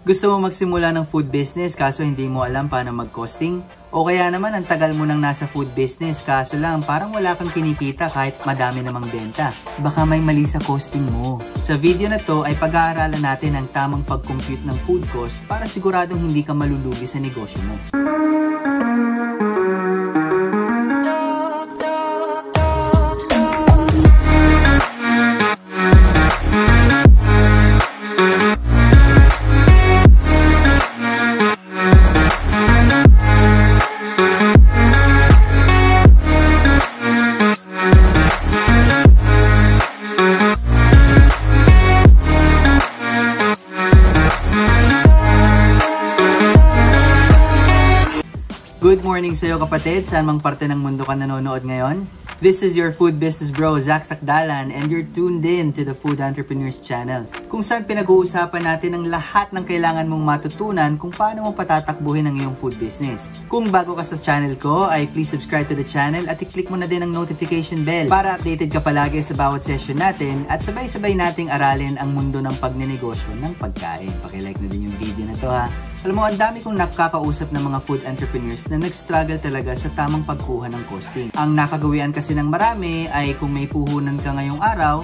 Gusto mo magsimula ng food business kaso hindi mo alam paano mag-costing? O kaya naman ang tagal mo nang nasa food business kaso lang parang wala kang kinikita kahit madami namang benta? Baka may mali sa costing mo. Sa video na to ay pag-aaralan natin ang tamang pag-compute ng food cost para siguradong hindi ka malulugi sa negosyo mo. Good morning sa iyo kapatid, saan mang parte ng mundo ka nanonood ngayon. This is your food business bro, Zach Sakdalan, and you're tuned in to the Food Entrepreneurs Channel, kung saan pinag-uusapan natin ang lahat ng kailangan mong matutunan kung paano mo patatakbuhin ang iyong food business. Kung bago ka sa channel ko, ay please subscribe to the channel at i-click mo na din ang notification bell para updated ka palagi sa bawat session natin at sabay-sabay nating aralin ang mundo ng pagnenegosyo ng pagkain. Pakilike na din yung video na to ha. Alam mo, ang dami kong nakakausap ng mga food entrepreneurs na nag-struggle talaga sa tamang pagkuha ng costing. Ang nakagawian kasi ng marami ay kung may puhunan ka ngayong araw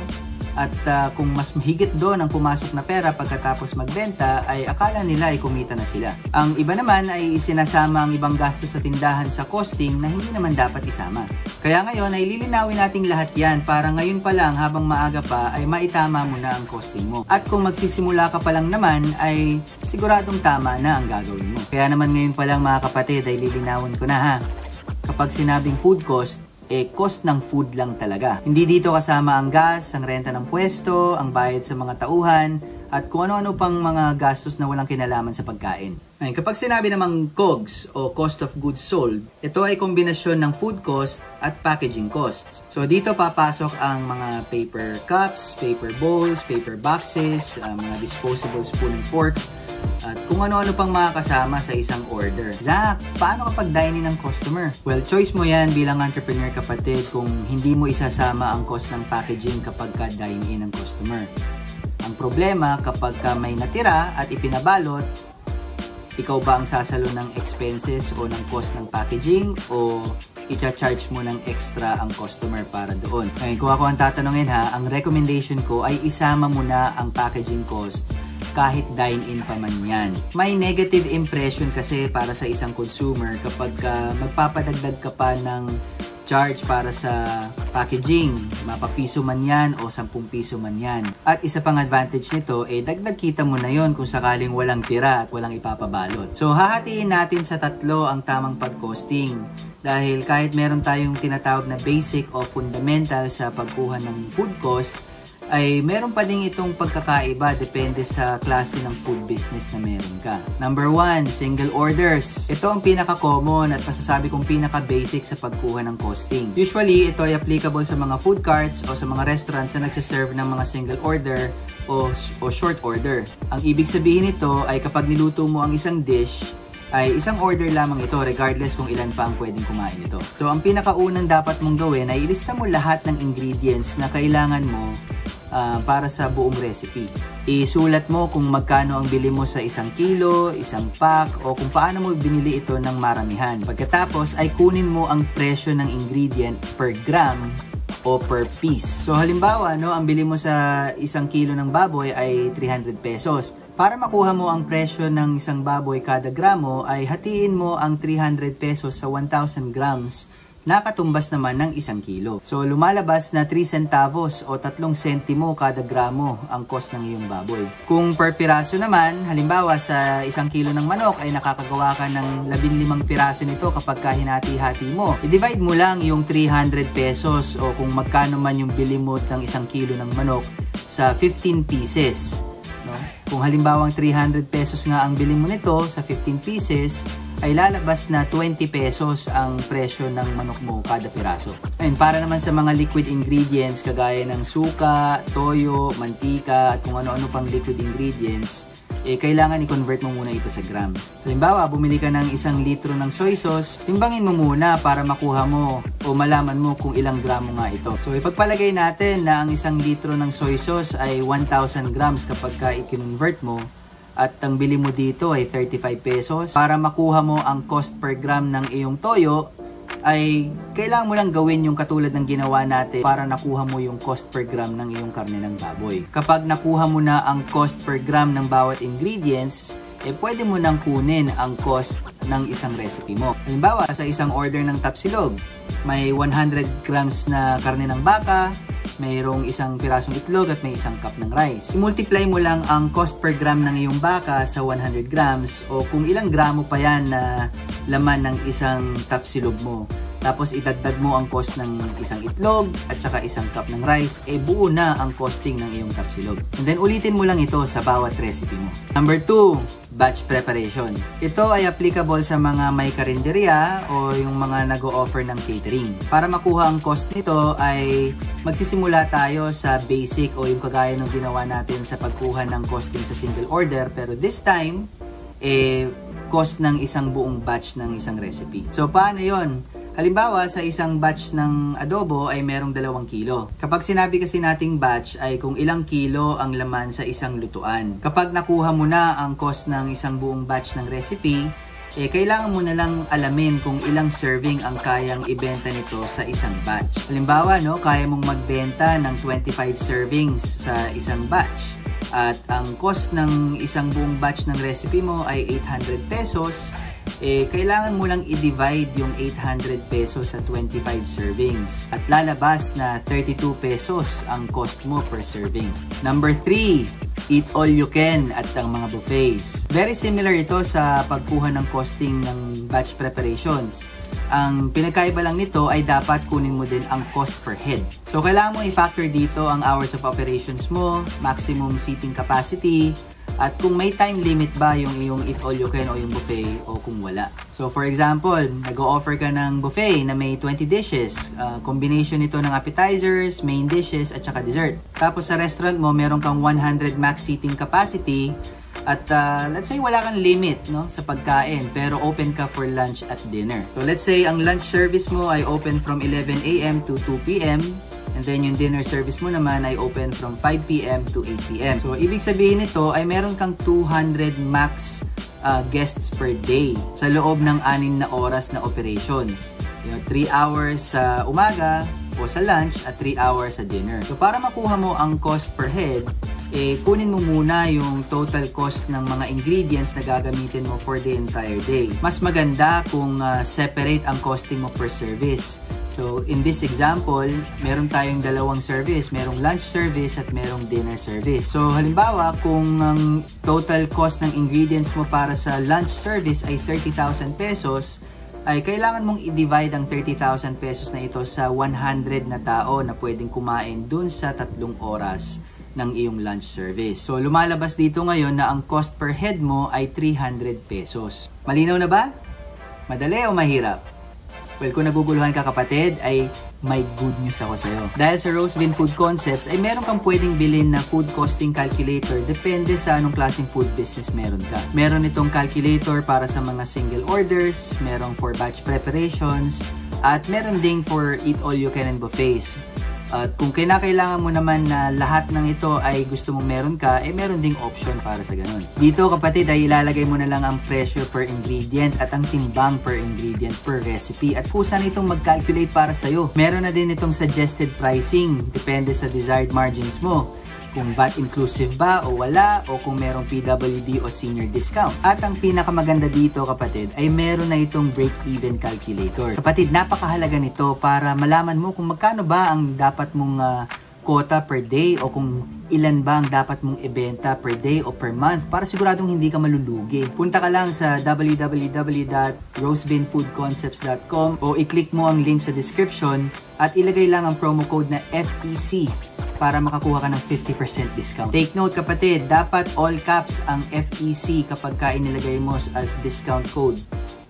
at kung mas mahigit doon ang pumasok na pera pagkatapos magbenta ay akala nila ay kumita na sila. Ang iba naman ay isinasama ang ibang gastos sa tindahan sa costing na hindi naman dapat isama. Kaya ngayon ay lilinawin nating lahat yan para ngayon pa lang habang maaga pa ay maitama mo na ang costing mo. At kung magsisimula ka pa lang naman ay siguradong tama na ang gagawin mo. Kaya naman ngayon pa lang mga kapatid ay lilinawin ko na ha. Kapag sinabing food cost, cost ng food lang talaga. Hindi dito kasama ang gas, ang renta ng pwesto, ang bayad sa mga tauhan, at kung ano-ano pang mga gastos na walang kinalaman sa pagkain. Ay, kapag sinabi namang COGS o cost of goods sold, ito ay kombinasyon ng food cost at packaging costs. So dito papasok ang mga paper cups, paper bowls, paper boxes, mga disposable spoon and forks, at kung ano-ano pang makakasama sa isang order. Zach, paano kapag dine-in ng customer? Well, choice mo yan bilang entrepreneur kapatid kung hindi mo isasama ang cost ng packaging kapag ka dine-in ng customer. Ang problema kapag ka may natira at ipinabalot, ikaw ba ang sasalo ng expenses o ng cost ng packaging o i-charge mo ng extra ang customer para doon? Ngayon, kung ako ang tatanungin ha, ang recommendation ko ay isama mo na ang packaging costs kahit dine-in pa man yan. May negative impression kasi para sa isang consumer kapag magpapadagdag ka pa ng charge para sa packaging, mapapiso man yan o 10 piso man yan. At isa pang advantage nito, dagdag kita mo na yon kung sakaling walang tira at walang ipapabalot. So hahatiin natin sa tatlo ang tamang pag-costing. Dahil kahit meron tayong tinatawag na basic o fundamental sa pagkuha ng food cost, ay meron pa din itong pagkakaiba depende sa klase ng food business na meron ka. Number 1, single orders. Ito ang pinaka-common at masasabi kong pinaka-basic sa pagkuha ng costing. Usually, ito ay applicable sa mga food carts o sa mga restaurants na nagsiserve ng mga single order o short order. Ang ibig sabihin nito ay kapag niluto mo ang isang dish, ay isang order lamang ito regardless kung ilan pa ang pwedeng kumain ito. So, ang pinakaunang dapat mong gawin ay ilista mo lahat ng ingredients na kailangan mo para sa buong recipe. Isulat mo kung magkano ang bili mo sa 1 kilo, 1 pack, o kung paano mo binili ito ng maramihan. Pagkatapos ay kunin mo ang presyo ng ingredient per gram o per piece. So halimbawa, ang bili mo sa 1 kilo ng baboy ay 300 pesos. Para makuha mo ang presyo ng isang baboy kada gramo ay hatiin mo ang 300 pesos sa 1,000 grams na katumbas naman ng 1 kilo. So lumalabas na 3 centavos o 3 sentimo kada gramo ang cost ng iyong baboy. Kung per piraso naman, halimbawa sa 1 kilo ng manok ay nakakagawa ka ng 15 piraso nito kapag hinati-hati mo. I-divide mo lang yung 300 pesos o kung magkano man yung bili mo ng 1 kilo ng manok sa 15 pieces. Kung halimbawang 300 pesos nga ang bili mo nito sa 15 pieces, ay lalabas na 20 pesos ang presyo ng manok mo kada piraso. Ayun, para naman sa mga liquid ingredients kagaya ng suka, toyo, mantika at kung ano-ano pang liquid ingredients, kailangan i-convert mo muna ito sa grams. Halimbawa, bumili ka ng 1 litro ng soy sauce, timbangin mo muna para makuha mo o malaman mo kung ilang gramo nga ito. So, ipagpalagay natin na ang 1 litro ng soy sauce ay 1,000 grams kapag i-convert mo, at ang bili mo dito ay 35 pesos. Para makuha mo ang cost per gram ng iyong toyo, ay kailangan mo lang gawin yung katulad ng ginawa natin para nakuha mo yung cost per gram ng iyong karne ng baboy. Kapag nakuha mo na ang cost per gram ng bawat ingredients, pwede mo nang kunin ang cost ng isang recipe mo. Halimbawa, sa isang order ng tapsilog, may 100 grams na karne ng baka, mayroong isang pirasong itlog at may isang cup ng rice. I-multiply mo lang ang cost per gram ng iyong baka sa 100 grams o kung ilang gramo pa yan na laman ng isang tapsilog mo. Tapos idagdag mo ang cost ng isang itlog at saka isang cup ng rice, buo na ang costing ng iyong tapsilog. And then ulitin mo lang ito sa bawat recipe mo. Number 2, batch preparation. Ito ay applicable sa mga may karinderya o yung mga nag-o-offer ng catering. Para makuha ang cost nito ay magsisimula tayo sa basic o yung kagaya ng ginawa natin sa pagkuha ng costing sa single order, pero this time, cost ng isang buong batch ng isang recipe. So paano yon? Halimbawa, sa isang batch ng adobo ay merong 2 kilo. Kapag sinabi kasi nating batch ay kung ilang kilo ang laman sa isang lutuan. Kapag nakuha mo na ang cost ng isang buong batch ng recipe, kailangan mo na lang alamin kung ilang serving ang kayang ibenta nito sa isang batch. Halimbawa, kaya mong magbenta ng 25 servings sa isang batch. At ang cost ng isang buong batch ng recipe mo ay 800 pesos. Kailangan mo lang i-divide yung 800 pesos sa 25 servings at lalabas na 32 pesos ang cost mo per serving. Number 3, eat all you can at ang mga buffets. Very similar ito sa pagkuha ng costing ng batch preparations. Ang pinagkaiba lang nito ay dapat kunin mo din ang cost per head. So kailangan mo i-factor dito ang hours of operations mo, maximum seating capacity, at kung may time limit ba yung iyong eat all you can o yung buffet o kung wala. So for example, nag-o-offer ka ng buffet na may 20 dishes. Combination nito ng appetizers, main dishes at saka dessert. Tapos sa restaurant mo, meron kang 100 max seating capacity at let's say wala kang limit sa pagkain pero open ka for lunch at dinner. So let's say ang lunch service mo ay open from 11 AM to 2 PM. And then yung dinner service mo naman ay open from 5 PM to 8 PM. So ibig sabihin nito ay meron kang 200 max guests per day sa loob ng 6 na oras na operations. 3 hours sa umaga o sa lunch at 3 hours sa dinner. So para makuha mo ang cost per head, kunin mo muna yung total cost ng mga ingredients na gagamitin mo for the entire day. Mas maganda kung separate ang costing mo per service. So, in this example, meron tayong 2 service. Merong lunch service at merong dinner service. So, halimbawa, kung ang total cost ng ingredients mo para sa lunch service ay 30,000 pesos, ay kailangan mong i-divide ang 30,000 pesos na ito sa 100 na tao na pwedeng kumain dun sa 3 oras ng iyong lunch service. So, lumalabas dito ngayon na ang cost per head mo ay 300 pesos. Malinaw na ba? Madali o mahirap? Well, kung naguguluhan ka kapatid, ay may good news ako sa'yo. Dahil sa Rosebean Food Concepts, ay meron kang pwedeng bilhin na food costing calculator depende sa anong klaseng food business meron ka. Meron itong calculator para sa mga single orders, meron for batch preparations, at meron ding for eat all you can and buffets. At kung kinakailangan mo naman na lahat ng ito ay gusto mong meron ka, meron ding option para sa ganun. Dito kapatid ay ilalagay mo na lang ang presyo per ingredient at ang timbang per ingredient per recipe at kung saan itong mag-calculate para sa'yo. Meron na din itong suggested pricing, depende sa desired margins mo. Kung VAT inclusive ba o wala o kung merong PWD o senior discount. At ang pinakamaganda dito kapatid ay meron na itong break-even calculator. Kapatid, napakahalaga nito para malaman mo kung magkano ba ang dapat mong quota per day o kung ilan ba ang dapat mong ibenta per day o per month para siguradong hindi ka malulugi. Punta ka lang sa www.rosebeanfoodconcepts.com o i-click mo ang link sa description at ilagay lang ang promo code na FEC para makakuha ka ng 50% discount. Take note kapatid, dapat all caps ang FEC kapag ka inilagay mo as discount code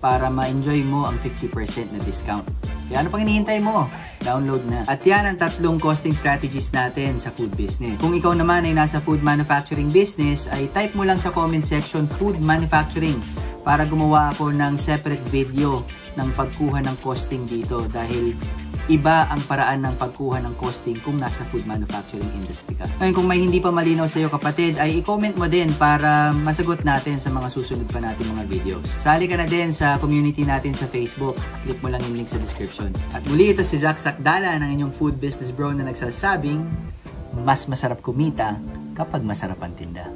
para ma-enjoy mo ang 50% na discount. Kaya ano pang hinihintay mo? Download na. At yan ang 3 costing strategies natin sa food business. Kung ikaw naman ay nasa food manufacturing business, ay type mo lang sa comment section food manufacturing para gumawa ako ng separate video ng pagkuha ng costing dito dahil iba ang paraan ng pagkuha ng costing kung nasa food manufacturing industry ka. Ngayon, kung may hindi pa malinaw sa iyo kapatid, ay i-comment mo din para masagot natin sa mga susunod pa natin mga videos. Sali ka na din sa community natin sa Facebook. Click mo lang yung link sa description. At muli, ito si Zack Sakdalan, ang inyong food business bro na nagsasabing, mas masarap kumita kapag masarap ang tinda.